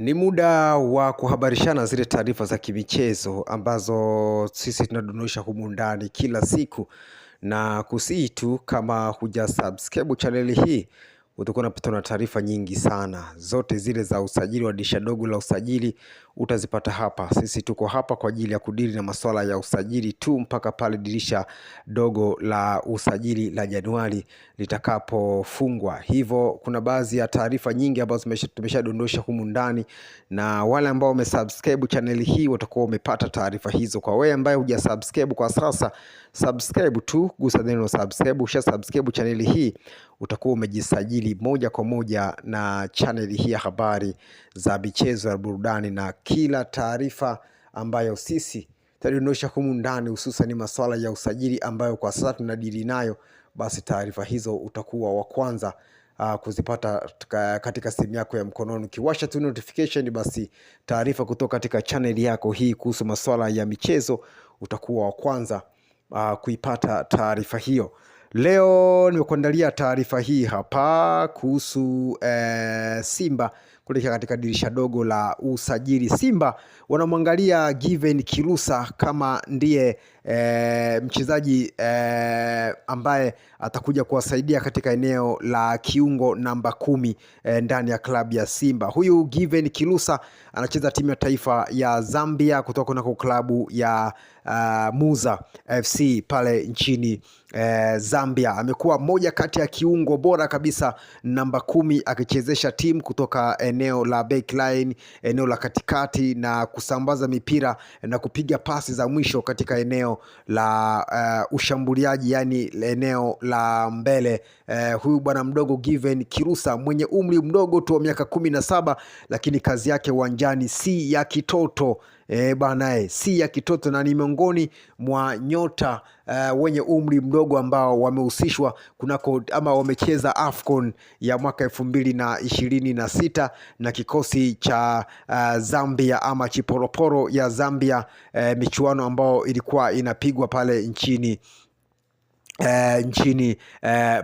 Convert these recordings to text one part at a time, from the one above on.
Ni muda wa kuhabarishana zile taarifa za kimichezo ambazo sisi tunadondosha humu ndani kila siku, na kusihi tu kama huja subscribe channel hii utakuwa unapata na taarifa nyingi sana. Zote zile za usajili wa dirisha dogo la usajili utazipata hapa. Sisi tuko hapa kwa ajili ya kudili na masuala ya usajili tu mpaka pale dirisha dogo la usajili la Januari litakapofungwa. Hivyo kuna baadhi ya taarifa nyingi ambazo tumeshadondosha humu ndani, na wale ambao wamesubscribe channel hii watakuwa wamepata taarifa hizo. Kwa wewe ambaye hujasubscribe kwa sasa, subscribe tu, gusa neno subscribe. Ukisha subscribe channel hii utakuwa umejisajili moja kwa moja na channel hii ya habari za michezo ya burudani, na kila taarifa ambayo sisi tutadondosha humu ndani, hususan masuala ya usajili ambayo kwa sasa tunadili nayo, basi taarifa hizo utakuwa wa kwanza kuzipata katika simu yako ya mkononi. Ukiwasha tu notification, basi taarifa kutoka katika channel yako hii kuhusu masuala ya michezo utakuwa wa kwanza kuipata taarifa hiyo. Leo nimekuandalia taarifa hii hapa kuhusu Simba kuelekea katika dirisha dogo la usajili. Simba wanamwangalia Given Kirusa kama ndiye mchezaji ambaye atakuja kuwasaidia katika eneo la kiungo namba 10 ndani ya klabu ya Simba. Huyu Given Kirusa anacheza timu ya taifa ya Zambia kutoka na klabu ya Muza FC pale nchini Zambia. Amekuwa moja kati ya kiungo bora kabisa namba 10, akichezesha timu kutoka eneo la backline, eneo la katikati, na kusambaza mipira na kupiga pasi za mwisho katika eneo la ushambuliaji, yani eneo la mbele. Huyu bwana mdogo Given Kirusa mwenye umri mdogo tu wa miaka 17, lakini kazi yake uwanjani si ya kitoto. Si ya kitoto, na ni miongoni mwa nyota wenye umri mdogo ambao wamehusishwa kunako ama wamecheza AFCON ya mwaka 2026 na kikosi cha Zambia ama Chiporoporo ya Zambia, michuano ambao ilikuwa inapigwa pale nchini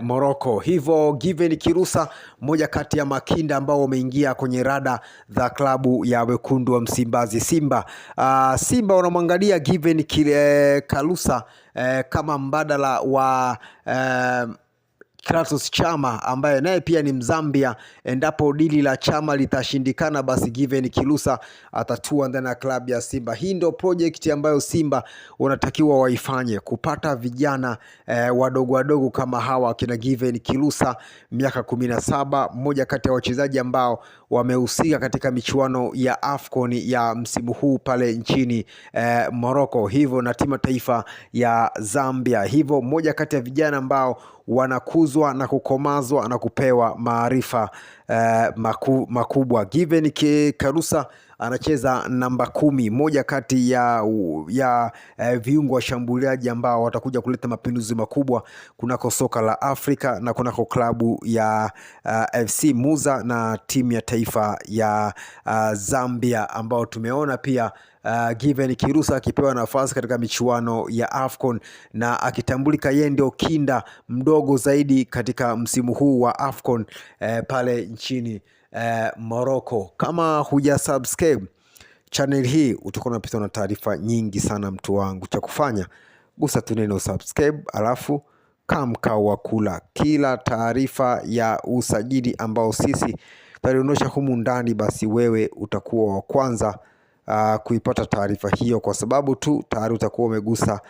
Morocco. Hivyo Given Kirusa moja kati ya makinda ambao wameingia kwenye rada za klabu ya wekundu wa Msimbazi Simba. Simba wanamwangalia Given Kirusa kama mbadala wa Kratos Chama ambaye naye pia ni Mzambia. Endapo dili la Chama litashindikana, basi Given Kirusa atatua ndani ya klabu ya Simba. Hii ndio project ambayo Simba wanatakiwa waifanye, kupata vijana wadogo kama hawa kina Given Kirusa, miaka 17, mmoja kati ya wachezaji ambao wamehusika katika michuano ya AFCON ya msimu huu pale nchini Morocco, hivyo na timu taifa ya Zambia. Hivyo mmoja kati ya vijana ambao wanakuzwa na kukomazwa na kupewa maarifa makubwa. Given Kirusa anacheza namba 10, moja kati ya viungo washambuliaji ambao watakuja kuleta mapinduzi makubwa kunako soka la Afrika na kunako klabu ya FC Muza na timu ya taifa ya Zambia, ambao tumeona pia Given Kirusa akipewa nafasi katika michuano ya AFCON na akitambulika yeye ndio kinda mdogo zaidi katika msimu huu wa AFCON pale nchini Morocco. Kama huja subscribe channel hii utakuwa unapita na taarifa nyingi sana mtu wangu. Cha kufanya gusa tu neno subscribe, alafu kama wa kula kila taarifa ya usajili ambao sisi tutadondosha humu ndani, basi wewe utakuwa wa kwanza kuipata taarifa hiyo, kwa sababu tu tayari utakuwa umegusa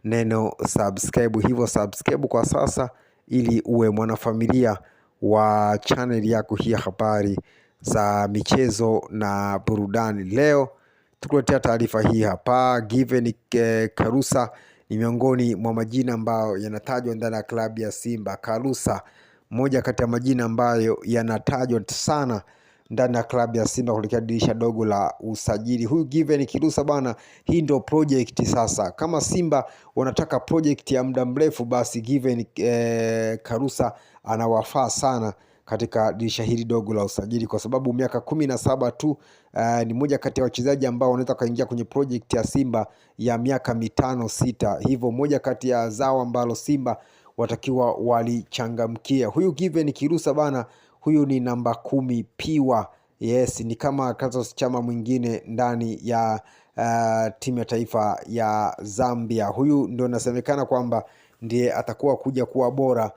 neno subscribe. Hivyo subscribe kwa sasa ili uwe mwanafamilia wa channel yako hii ya habari za michezo na burudani. Leo tukuletea taarifa hii hapa. Given Kirusa ni miongoni mwa majina ambayo yanatajwa ndani ya klabu ya Simba. Kirusa moja kati ya majina ambayo yanatajwa sana ndani ya klabu ya Simba kuelekea dirisha dogo la usajili. Huyu Given Kirusa bana, hii ndio project sasa. Kama Simba wanataka project ya muda mrefu, basi Given Kirusa anawafaa sana katika dirisha hili dogo la usajili, kwa sababu miaka 17 tu ni moja kati ya wachezaji ambao wanaweza kaingia kwenye project ya Simba ya miaka 5-6. Hivyo moja kati ya zao ambalo Simba watakiwa walichangamkia. Huyu Given Kirusa bana, huyu ni namba 10 piwa Yes, ni kama Clatous Chama mwingine ndani ya timu ya taifa ya Zambia. Huyu ndio inasemekana kwamba ndiye atakuwa kuja kuwa bora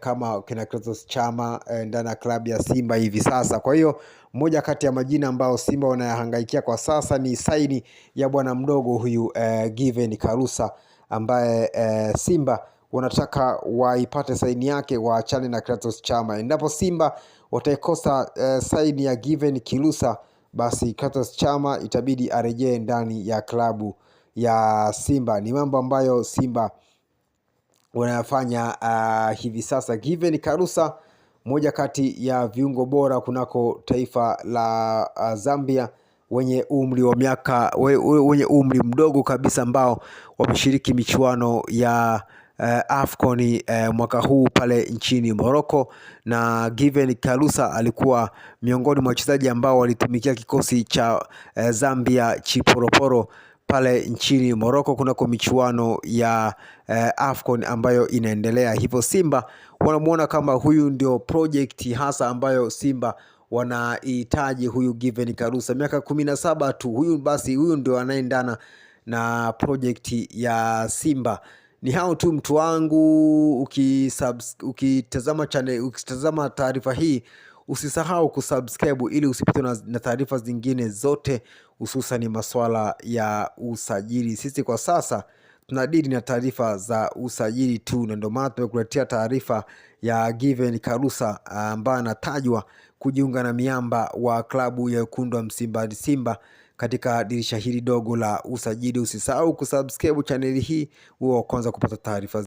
kama kina Clatous Chama ndani ya klabu ya Simba hivi sasa. Kwa hiyo moja kati ya majina ambao Simba wanayahangaikia kwa sasa ni saini ya bwana mdogo huyu Given Karusa, ambaye Simba wanataka waipate saini yake, waachane na Clatous Chama. Endapo Simba wataikosa saini ya Given Kirusa, basi Clatous Chama itabidi arejee ndani ya klabu ya Simba. Ni mambo ambayo Simba wanayafanya hivi sasa. Given Karusa, moja kati ya viungo bora kunako taifa la Zambia, wenye umri mdogo kabisa, ambao wameshiriki michuano ya AFCON mwaka huu pale nchini Morocco. Na Given Karusa alikuwa miongoni mwa wachezaji ambao walitumikia kikosi cha Zambia Chiporoporo pale nchini Morocco kunako michuano ya AFCON ambayo inaendelea. Hivyo Simba wanamuona kama huyu ndio project hasa ambayo Simba wanahitaji, huyu Given Karusa, miaka 17 tu huyu, basi huyu ndio anaendana na project ya Simba. Ni hao tu mtu wangu. Ukitazama taarifa hii, usisahau kusubscribe ili usipitwe na taarifa zingine zote, hususan masuala ya usajili. Sisi kwa sasa tunadili na taarifa za usajili tu, na ndio maana tumekuletea taarifa ya Given Karusa ambaye anatajwa kujiunga na miamba wa klabu ya wekundu wa Msimbazi Simba katika dirisha hili dogo la usajili. Usisahau kusubscribe channel hii uwe wa kwanza kupata taarifa.